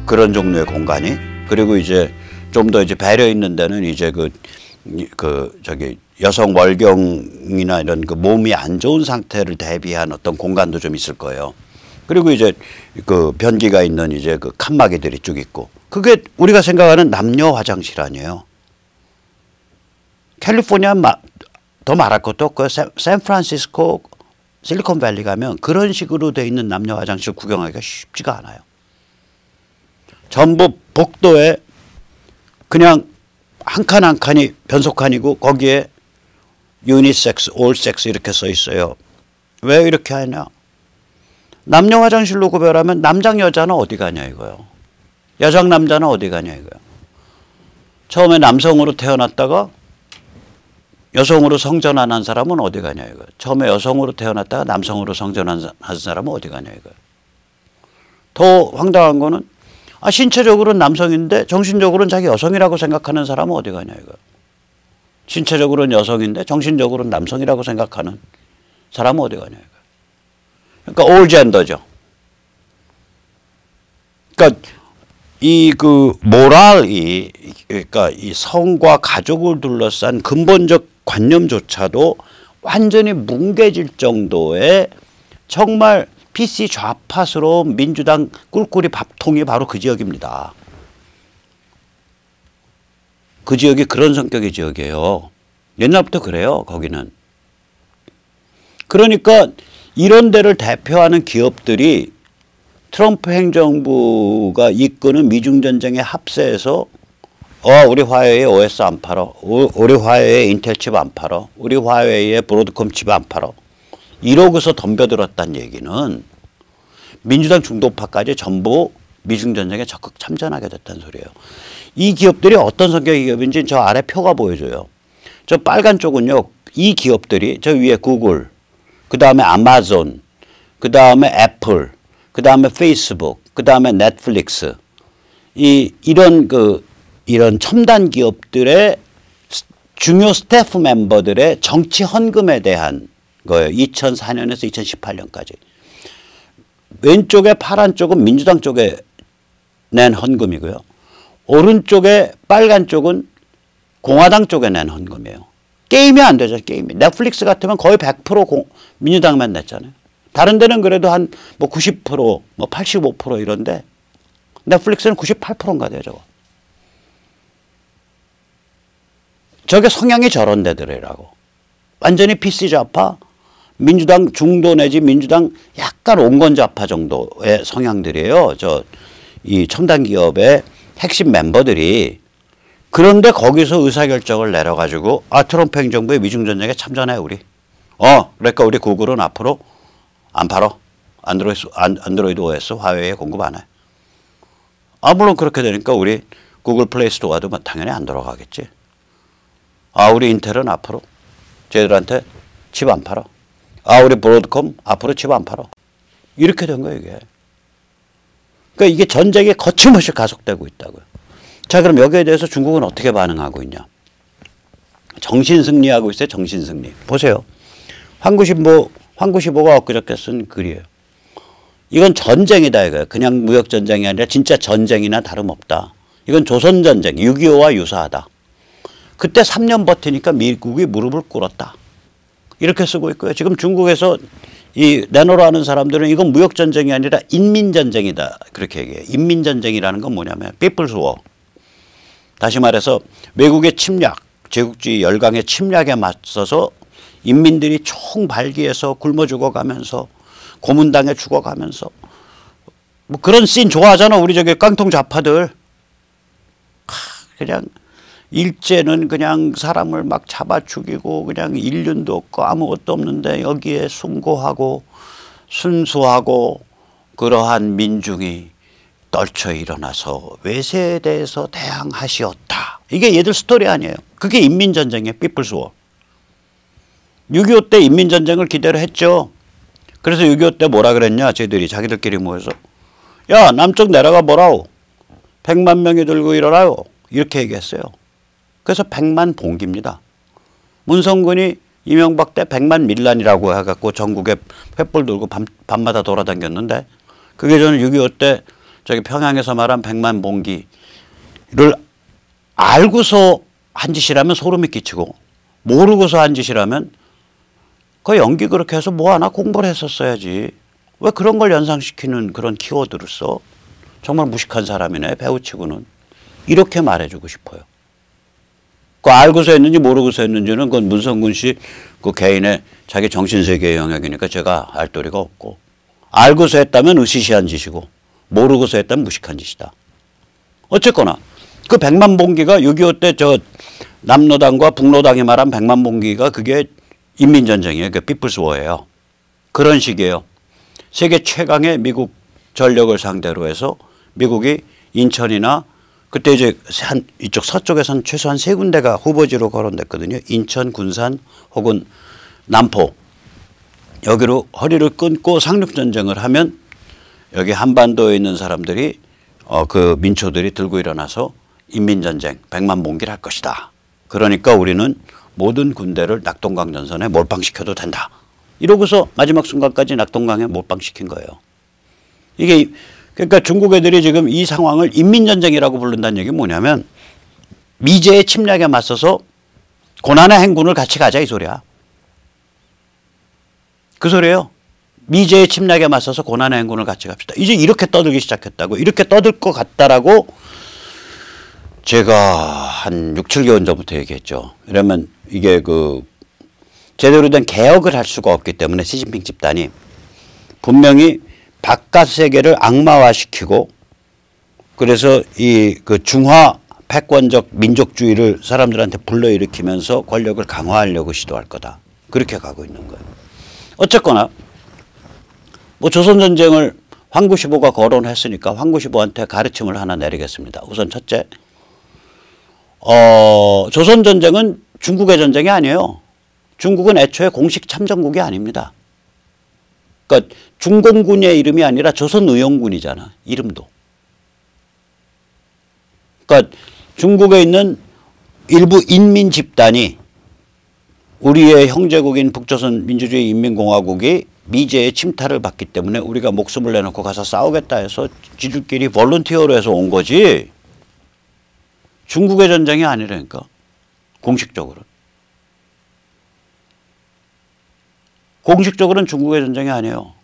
그런 종류의 공간이. 그리고 이제 좀 더 이제 배려 있는 데는 이제 저기 여성 월경이나 이런 그 몸이 안 좋은 상태를 대비한 어떤 공간도 좀 있을 거예요. 그리고 이제 그 변기가 있는 이제 그 칸막이들이 쭉 있고. 그게 우리가 생각하는 남녀 화장실 아니에요. 캘리포니아 더 말할 것도 없고 샌프란시스코 실리콘밸리 가면 그런 식으로 돼 있는 남녀 화장실 구경하기가 쉽지가 않아요. 전부 복도에 그냥 한 칸 한 칸이 변속칸이고 거기에 유니섹스, 올섹스 이렇게 써 있어요. 왜 이렇게 하냐? 남녀 화장실로 구별하면 남장 여자는 어디 가냐 이거요. 여장 남자는 어디 가냐 이거요. 처음에 남성으로 태어났다가 여성으로 성전환한 사람은 어디 가냐 이거요. 처음에 여성으로 태어났다가 남성으로 성전환한 사람은 어디 가냐 이거요. 더 황당한 거는 신체적으로는 남성인데 정신적으로는 자기 여성이라고 생각하는 사람은 어디 가냐 이거요. 신체적으로는 여성인데 정신적으로는 남성이라고 생각하는 사람은 어디 가냐 이거요. 그러니까 올 젠더죠. 그러니까 이 그 모랄이 그러니까 이 성과 가족을 둘러싼 근본적 관념조차도 완전히 뭉개질 정도의 정말 PC 좌파스러운 민주당 꿀꿀이 밥통이 바로 그 지역입니다. 그 지역이 그런 성격의 지역이에요. 옛날부터 그래요, 거기는. 그러니까 이런 데를 대표하는 기업들이 트럼프 행정부가 이끄는 미중전쟁의 합세에서 우리 화웨이에 OS 안 팔어. 우리 화웨이에 인텔 칩 안 팔어. 우리 화웨이에 브로드컴 칩 안 팔어. 이러고서 덤벼들었다는 얘기는 민주당 중도파까지 전부 미중전쟁에 적극 참전하게 됐다는 소리예요. 이 기업들이 어떤 성격의 기업인지 저 아래 표가 보여줘요. 저 빨간 쪽은요. 이 기업들이 저 위에 구글, 그 다음에 아마존, 그 다음에 애플, 그 다음에 페이스북, 그 다음에 넷플릭스 이런 첨단 기업들의 중요 스태프 멤버들의 정치 헌금에 대한 거예요. 2004년에서 2018년까지. 왼쪽에 파란 쪽은 민주당 쪽에 낸 헌금이고요. 오른쪽에 빨간 쪽은 공화당 쪽에 낸 헌금이에요. 게임이 안 되죠. 게임이. 넷플릭스 같으면 거의 100% 민주당만 냈잖아요. 다른 데는 그래도 한 뭐 90%, 뭐 85% 이런데 넷플릭스는 98%인가 돼요, 저거. 저게 성향이 저런 데들이라고. 완전히 PC 좌파, 민주당 중도 내지 민주당 약간 온건 좌파 정도의 성향들이에요. 이 첨단 기업의 핵심 멤버들이. 그런데 거기서 의사결정을 내려가지고 트럼프 행정부의 미중전쟁에 참전해 우리. 그러니까 우리 구글은 앞으로 안 팔어. 안드로이드 OS 화웨이에 공급 안 해. 물론 그렇게 되니까 우리 구글 플레이 스토어도 당연히 안 들어가겠지. 우리 인텔은 앞으로 쟤들한테 칩 안 팔어. 우리 브로드컴 앞으로 칩 안 팔어. 이렇게 된 거예요, 이게. 그러니까 이게 전쟁이 거침없이 가속되고 있다고요. 자, 그럼 여기에 대해서 중국은 어떻게 반응하고 있냐. 정신승리하고 있어요, 정신승리. 보세요. 황구시보가 엊그저께 쓴 글이에요. 이건 전쟁이다 이거예요. 그냥 무역전쟁이 아니라 진짜 전쟁이나 다름없다. 이건 조선전쟁, 6.25와 유사하다. 그때 3년 버티니까 미국이 무릎을 꿇었다. 이렇게 쓰고 있고요. 지금 중국에서 내노라 하는 사람들은 이건 무역전쟁이 아니라 인민전쟁이다. 그렇게 얘기해요. 인민전쟁이라는 건 뭐냐면 People's War. 다시 말해서 외국의 침략, 제국주의 열강의 침략에 맞서서 인민들이 총 발기해서 굶어 죽어가면서 고문당해 죽어가면서 뭐 그런 씬 좋아하잖아. 우리 저기 깡통 좌파들. 그냥 일제는 그냥 사람을 막 잡아 죽이고 그냥 인륜도 없고 아무것도 없는데 여기에 숭고하고 순수하고 그러한 민중이 떨쳐 일어나서 외세에 대해서 대항하시었다. 이게 얘들 스토리 아니에요. 그게 인민전쟁이에요. People's War. 6.25 때 인민전쟁을 기대로 했죠. 그래서 6.25 때 뭐라 그랬냐. 쟤들이 자기들끼리 모여서 야 남쪽 내려가 보라오. 100만 명이 들고 일어나요. 이렇게 얘기했어요. 그래서 100만 봉기입니다. 문성군이 이명박 때 100만 밀란이라고 해갖고 전국에 횃불 들고 밤마다 돌아다녔는데 그게 저는 6.25 때 저기 평양에서 말한 백만봉기를 알고서 한 짓이라면 소름이 끼치고 모르고서 한 짓이라면 그 연기 그렇게 해서 뭐 하나 공부를 했었어야지. 왜 그런 걸 연상시키는 그런 키워드를 써? 정말 무식한 사람이네 배우치고는. 이렇게 말해주고 싶어요. 그 알고서 했는지 모르고서 했는지는 그건 문성군 씨 그 개인의 자기 정신세계의 영역이니까 제가 알 도리가 없고, 알고서 했다면 으시시한 짓이고 모르고서 했다면 무식한 짓이다. 어쨌거나 그 백만봉기가 6.25 때 저 남로당과 북로당이 말한 백만봉기가 그게 인민전쟁이에요. 그 피플스워예요. 그런 식이에요. 세계 최강의 미국 전력을 상대로 해서 미국이 인천이나 그때 이제 한 이쪽 서쪽에선 최소한 3군데가 후보지로 거론됐거든요. 인천, 군산 혹은 남포. 여기로 허리를 끊고 상륙전쟁을 하면 여기 한반도에 있는 사람들이 그 민초들이 들고 일어나서 인민전쟁, 백만봉기를 할 것이다. 그러니까 우리는 모든 군대를 낙동강 전선에 몰빵시켜도 된다. 이러고서 마지막 순간까지 낙동강에 몰빵시킨 거예요. 이게 그러니까 중국 애들이 지금 이 상황을 인민전쟁이라고 부른다는 얘기는 뭐냐면 미제의 침략에 맞서서 고난의 행군을 같이 가자 이 소리야. 그 소리예요. 미제의 침략에 맞서서 고난의 행군을 같이 갑시다. 이제 이렇게 떠들기 시작했다고. 이렇게 떠들 것 같다라고 제가 한 6, 7개월 전부터 얘기했죠. 이러면 이게 그 제대로 된 개혁을 할 수가 없기 때문에 시진핑 집단이 분명히 바깥 세계를 악마화시키고 그래서 이 그 중화 패권적 민족주의를 사람들한테 불러일으키면서 권력을 강화하려고 시도할 거다. 그렇게 가고 있는 거예요. 어쨌거나 뭐 조선전쟁을 황구시보가 거론했으니까 황구시보한테 가르침을 하나 내리겠습니다. 우선 첫째, 조선전쟁은 중국의 전쟁이 아니에요. 중국은 애초에 공식 참전국이 아닙니다. 그러니까 중공군의 이름이 아니라 조선의용군이잖아. 이름도. 그러니까 중국에 있는 일부 인민 집단이 우리의 형제국인 북조선 민주주의 인민공화국이 미제의 침탈을 받기 때문에 우리가 목숨을 내놓고 가서 싸우겠다 해서 지들끼리 볼런티어로 해서 온 거지. 중국의 전쟁이 아니라니까. 공식적으로. 공식적으로는 중국의 전쟁이 아니에요.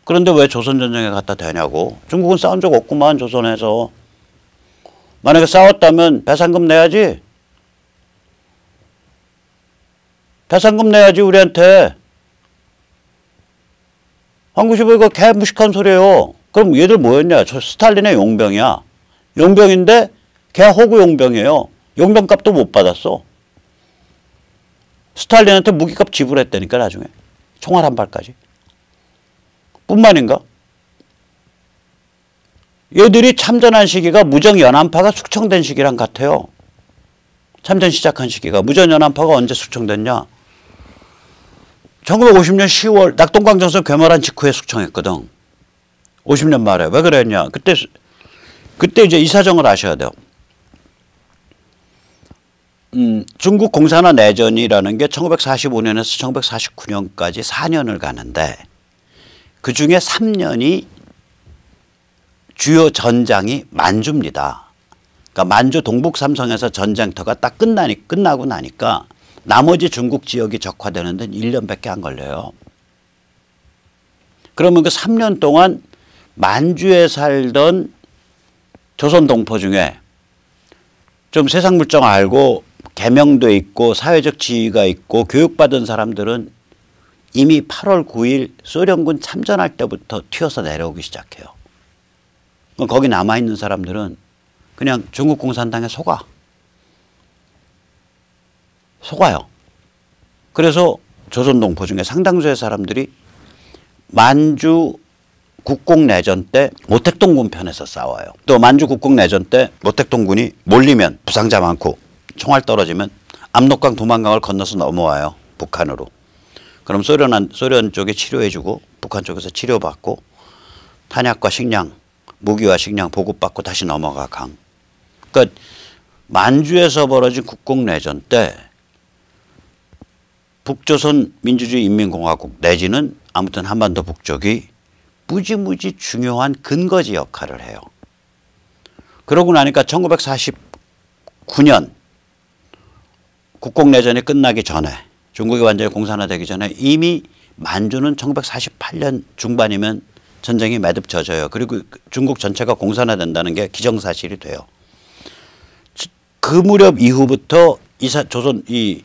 그런데 왜 조선전쟁에 갖다 대냐고. 중국은 싸운 적 없구만 조선에서. 만약에 싸웠다면 배상금 내야지. 배상금 내야지 우리한테. 황구시보 이거 개무식한 소리예요. 그럼 얘들 뭐였냐. 저 스탈린의 용병이야. 용병인데 개 호구 용병이에요. 용병값도 못 받았어. 스탈린한테 무기값 지불했다니까 나중에. 총알 한 발까지. 뿐만인가? 얘들이 참전한 시기가 무정연한파가 숙청된 시기랑 같아요. 참전 시작한 시기가. 무정연한파가 언제 숙청됐냐? 1950년 10월 낙동강 전선 괴멸한 직후에 숙청했거든. 50년 말에. 왜 그랬냐? 그때 이제 이 사정을 아셔야 돼요. 중국 공산화 내전이라는 게 1945년에서 1949년까지 4년을 가는데 그중에 3년이 주요 전장이 만주입니다. 그러니까 만주 동북 삼성에서 전쟁터가 딱 끝나고 나니까 나머지 중국 지역이 적화되는 데는 1년밖에 안 걸려요. 그러면 그 3년 동안 만주에 살던 조선 동포 중에 좀 세상 물정 알고 개명돼 있고 사회적 지위가 있고 교육받은 사람들은 이미 8월 9일 소련군 참전할 때부터 튀어서 내려오기 시작해요. 거기 남아있는 사람들은 그냥 중국 공산당에 속아요. 그래서 조선 동포 중에 상당수의 사람들이 만주 국공내전 때 모택동군 편에서 싸워요. 또 만주 국공내전 때 모택동군이 몰리면 부상자 많고 총알 떨어지면 압록강 도만강을 건너서 넘어와요. 북한으로. 그럼 소련 쪽에 치료해주고 북한 쪽에서 치료받고 탄약과 식량, 무기와 식량 보급받고 다시 넘어가 강. 그러니까 만주에서 벌어진 국공내전 때 북조선 민주주의 인민공화국 내지는 아무튼 한반도 북쪽이 무지무지 중요한 근거지 역할을 해요. 그러고 나니까 1949년 국공내전이 끝나기 전에 중국이 완전히 공산화되기 전에 이미 만주는 1948년 중반이면 전쟁이 매듭져져요. 그리고 중국 전체가 공산화된다는 게 기정사실이 돼요. 그 무렵 이후부터 조선 이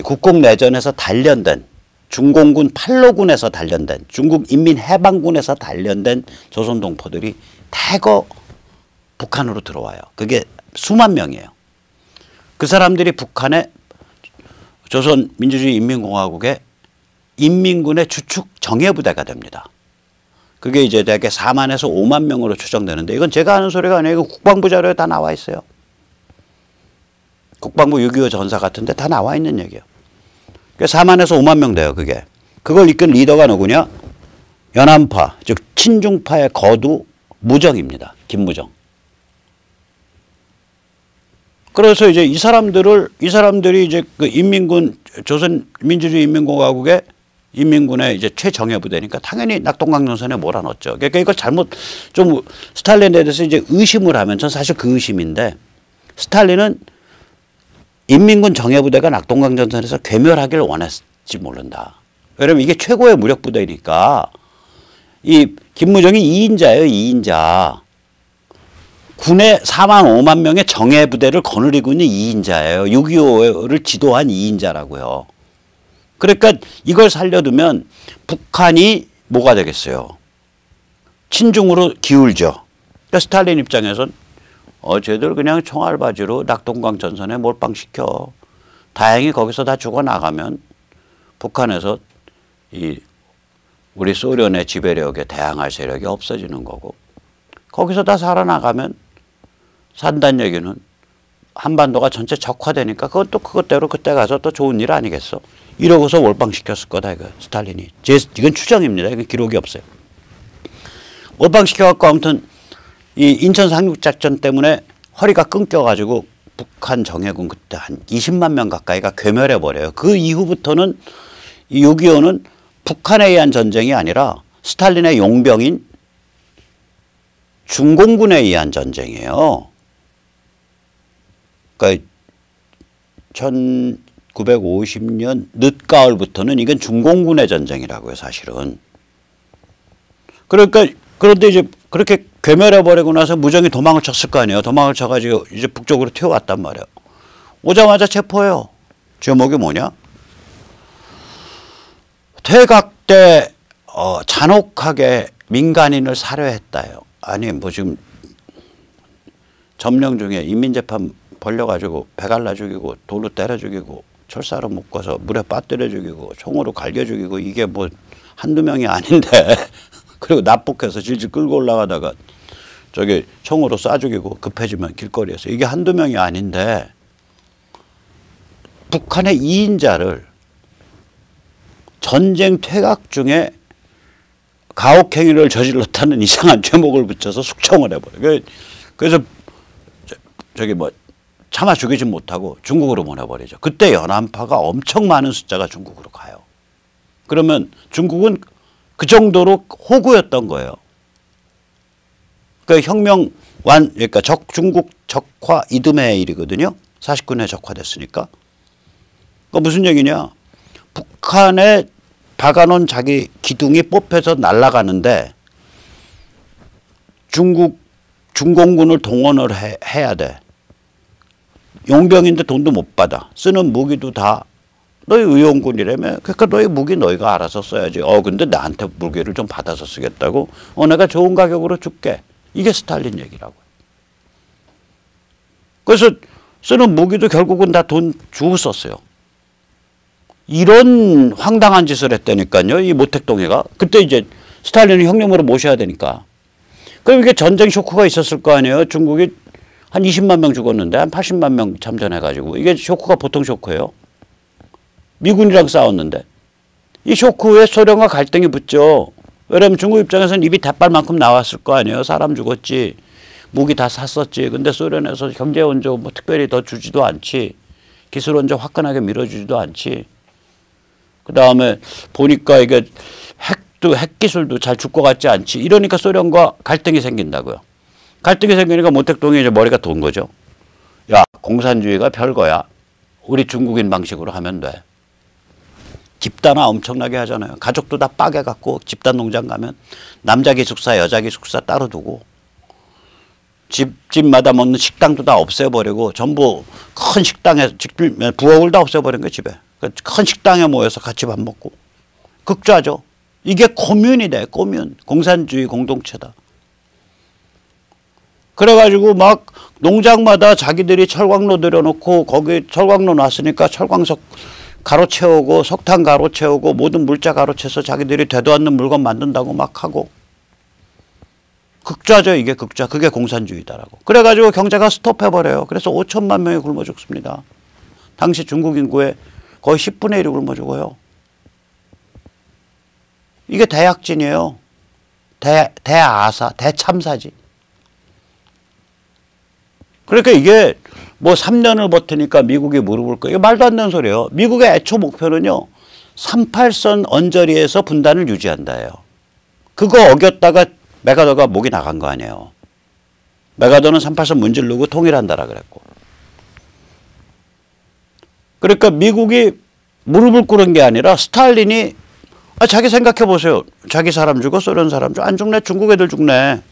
국공내전에서 단련된 중공군 8로군에서 단련된 중국 인민해방군에서 단련된 조선 동포들이 대거 북한으로 들어와요. 그게 수만 명이에요. 그 사람들이 북한의 조선민주주의인민공화국의 인민군의 주축 정예부대가 됩니다. 그게 이제 대개 4만에서 5만 명으로 추정되는데 이건 제가 하는 소리가 아니고 국방부 자료에 다 나와 있어요. 국방부 6.25 전사 같은데 다 나와 있는 얘기예요. 4만에서 5만 명 돼요. 그게. 그걸 이끈 리더가 누구냐? 연안파, 즉 친중파의 거두 무정입니다. 김무정. 그래서 이제 이 사람들이 이제 그 인민군 조선민주주의인민공화국의 인민군의 이제 최정예부대니까 당연히 낙동강전선에 몰아넣었죠. 그러니까 이걸 잘못 좀 스탈린에 대해서 이제 의심을 하면 전 사실 그 의심인데 스탈린은 인민군 정예부대가 낙동강전선에서 괴멸하길 원했지 모른다. 왜냐면 이게 최고의 무력부대니까 이 김무정이 2인자예요. 2인자. 군의 4만 5만 명의 정예부대를 거느리고 있는 2인자예요. 6.25를 지도한 2인자라고요. 그러니까 이걸 살려두면 북한이 뭐가 되겠어요? 친중으로 기울죠. 그러니까 스탈린 입장에선 쟤들 그냥 총알바지로 낙동강 전선에 몰빵시켜. 다행히 거기서 다 죽어나가면 북한에서 우리 소련의 지배력에 대항할 세력이 없어지는 거고 거기서 다 살아나가면 산다는 얘기는 한반도가 전체 적화되니까 그것도 그것대로 그때 가서 또 좋은 일 아니겠어. 이러고서 몰빵시켰을 거다 이거 스탈린이. 이건 추정입니다. 이건 기록이 없어요. 몰빵시켜갖고 아무튼 이 인천 상륙작전 때문에 허리가 끊겨가지고 북한 정예군 그때 한 20만 명 가까이가 괴멸해버려요. 그 이후부터는 이 6.25는 북한에 의한 전쟁이 아니라 스탈린의 용병인 중공군에 의한 전쟁이에요. 그러니까 1950년 늦가을부터는 이건 중공군의 전쟁이라고요, 사실은. 그러니까 그런데 이제 그렇게 괴멸해버리고 나서 무정이 도망을 쳤을 거 아니에요. 도망을 쳐가지고 이제 북쪽으로 튀어왔단 말이에요. 오자마자 체포해요. 제목이 뭐냐? 퇴각 때 잔혹하게 민간인을 살해했다요. 아니 뭐 지금 점령 중에 인민재판 벌려가지고 배 갈라 죽이고 돌로 때려 죽이고 철사로 묶어서 물에 빠뜨려 죽이고 총으로 갈겨 죽이고 이게 뭐 한두 명이 아닌데 그리고 납북해서 질질 끌고 올라가다가 저기 총으로 쏴 죽이고 급해지면 길거리에서 이게 한두 명이 아닌데 북한의 2인자를 전쟁 퇴각 중에 가혹행위를 저질렀다는 이상한 제목을 붙여서 숙청을 해버려요. 그래서 저기 뭐 참아 죽이지 못하고 중국으로 보내버리죠. 그때 연안파가 엄청 많은 숫자가 중국으로 가요. 그러면 중국은 그 정도로 호구였던 거예요. 그러니까 그러니까 중국 적화 이듬해 일이거든요. 49년에 적화됐으니까. 그러니까 무슨 얘기냐. 북한에 박아놓은 자기 기둥이 뽑혀서 날아가는데 중공군을 동원을 해야 돼. 용병인데 돈도 못 받아. 쓰는 무기도 다 너희 의용군이라며. 그러니까 너희 무기 너희가 알아서 써야지. 근데 나한테 무기를 좀 받아서 쓰겠다고? 내가 좋은 가격으로 줄게. 이게 스탈린 얘기라고요. 그래서 쓰는 무기도 결국은 다 돈 주고 썼어요. 이런 황당한 짓을 했다니까요. 이 모택동해가. 그때 이제 스탈린을 형님으로 모셔야 되니까. 그럼 이게 전쟁 쇼크가 있었을 거 아니에요. 중국이 한 20만 명 죽었는데 한 80만 명 참전해가지고 이게 쇼크가 보통 쇼크예요. 미군이랑 싸웠는데 이 쇼크에 소련과 갈등이 붙죠. 왜냐하면 중국 입장에서는 입이 대빨만큼 나왔을 거 아니에요. 사람 죽었지. 무기 다 샀었지. 근데 소련에서 경제 원조 뭐 특별히 더 주지도 않지. 기술 원조 화끈하게 밀어주지도 않지. 그 다음에 보니까 이게 핵 아직도 핵기술도 잘 줄 것 같지 않지. 이러니까 소련과 갈등이 생긴다고요. 갈등이 생기니까 모택동이 이제 머리가 돈 거죠. 야, 공산주의가 별거야. 우리 중국인 방식으로 하면 돼. 집단화 엄청나게 하잖아요. 가족도 다 빠개갖고 집단 농장 가면 남자 기숙사, 여자 기숙사 따로 두고 집마다 먹는 식당도 다 없애버리고 전부 큰 식당에 부엌을 다 없애버린 거예요. 집에. 큰 식당에 모여서 같이 밥 먹고. 극좌죠. 이게 코뮌이 돼. 코뮌. 공산주의 공동체다. 그래가지고 막 농장마다 자기들이 철광로 들여놓고 거기 철광로 놨으니까 철광석 가로채우고 석탄 가로채우고 모든 물자 가로채서 자기들이 되도 않는 물건 만든다고 막 하고. 극좌죠. 이게 극좌. 그게 공산주의다라고. 그래가지고 경제가 스톱해버려요. 그래서 5천만 명이 굶어 죽습니다. 당시 중국 인구의 거의 10분의 1이 굶어 죽어요. 이게 대약진이에요. 대아사, 대참사지. 그러니까 이게 뭐 3년을 버티니까 미국이 무릎을 꿇고, 이게 말도 안 되는 소리예요. 미국의 애초 목표는요, 38선 언저리에서 분단을 유지한다예요. 그거 어겼다가 메가더가 목이 나간 거 아니에요. 메가더는 38선 문지르고 통일한다라 그랬고. 그러니까 미국이 무릎을 꿇은 게 아니라 스탈린이 자기 생각해 보세요. 자기 사람 죽어 소련 사람 죽어 안 죽네. 중국 애들 죽네.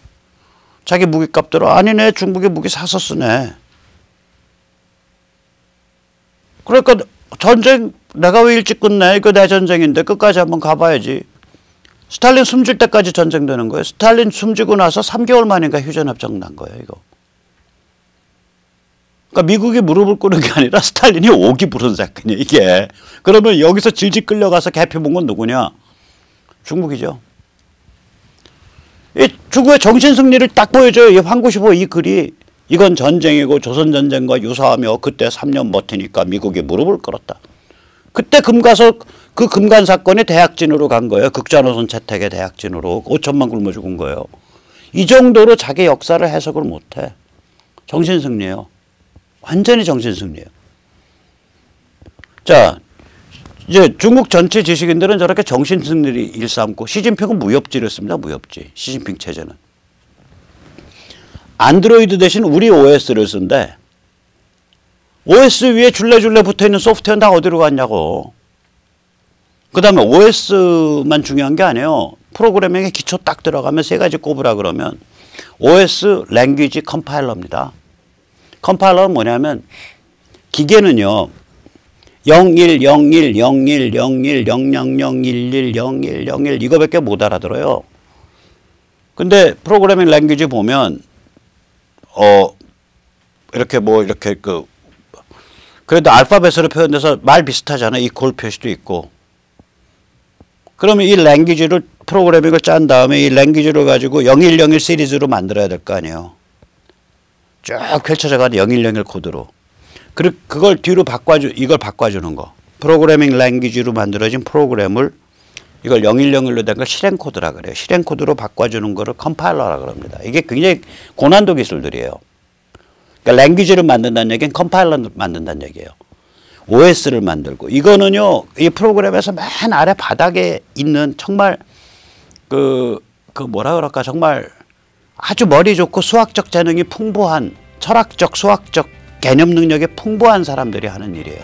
자기 무기값 들어. 아니네. 중국이 무기 사서 쓰네. 그러니까 전쟁 내가 왜 일찍 끝내? 이거 내 전쟁인데 끝까지 한번 가봐야지. 스탈린 숨질 때까지 전쟁되는 거예요. 스탈린 숨지고 나서 3개월 만인가 휴전협정 난 거예요. 이거. 그러니까 미국이 무릎을 꿇는 게 아니라 스탈린이 오기 부른 사건이에요. 이게. 그러면 여기서 질질 끌려가서 개표 본 건 누구냐? 중국이죠. 이 중국의 정신승리를 딱 보여줘요. 이 황구시보 이 글이. 이건 전쟁이고 조선전쟁과 유사하며 그때 3년 버티니까 미국이 무릎을 꿇었다. 그때 금가서 그 금간 사건이 대약진으로 간 거예요. 극좌노선 채택의 대약진으로 5천만 굶어 죽은 거예요. 이 정도로 자기 역사를 해석을 못해. 정신승리예요. 완전히 정신승리예요. 자, 이제 중국 전체 지식인들은 저렇게 정신승리를 일삼고 시진핑은 무협지를 씁니다. 무협지. 시진핑 체제는. 안드로이드 대신 우리 OS를 쓴대. OS 위에 줄레줄레 붙어있는 소프트웨어는 다 어디로 갔냐고. 그 다음에 OS만 중요한 게 아니에요. 프로그래밍에 기초 딱 들어가면 세 가지 꼽으라 그러면 OS 랭귀지 컴파일러입니다. 컴파일러는 뭐냐면 기계는요. 01, 01, 01, 01, 000, 11, 01, 01 이거밖에 못 알아들어요. 근데 프로그래밍 랭귀지 보면 이렇게 뭐 이렇게 그래도 알파벳으로 표현돼서 말 비슷하잖아. 이퀄 표시도 있고. 그러면 이 랭귀지를 프로그래밍을 짠 다음에 이 랭귀지를 가지고 0101 시리즈로 만들어야 될 거 아니에요. 쭉 펼쳐져 가는 0101 코드로. 그리고 그걸 뒤로 이걸 바꿔주는 거. 프로그래밍 랭귀지로 만들어진 프로그램을 이걸 0101로 된 걸 실행 코드라 그래요. 실행 코드로 바꿔주는 거를 컴파일러라 그럽니다. 이게 굉장히 고난도 기술들이에요. 그러니까 랭귀지를 만든다는 얘기는 컴파일러를 만든다는 얘기예요. OS를 만들고 이거는요. 이 프로그램에서 맨 아래 바닥에 있는 정말 뭐라 그럴까 정말 아주 머리 좋고 수학적 재능이 풍부한 철학적 수학적 개념 능력이 풍부한 사람들이 하는 일이에요.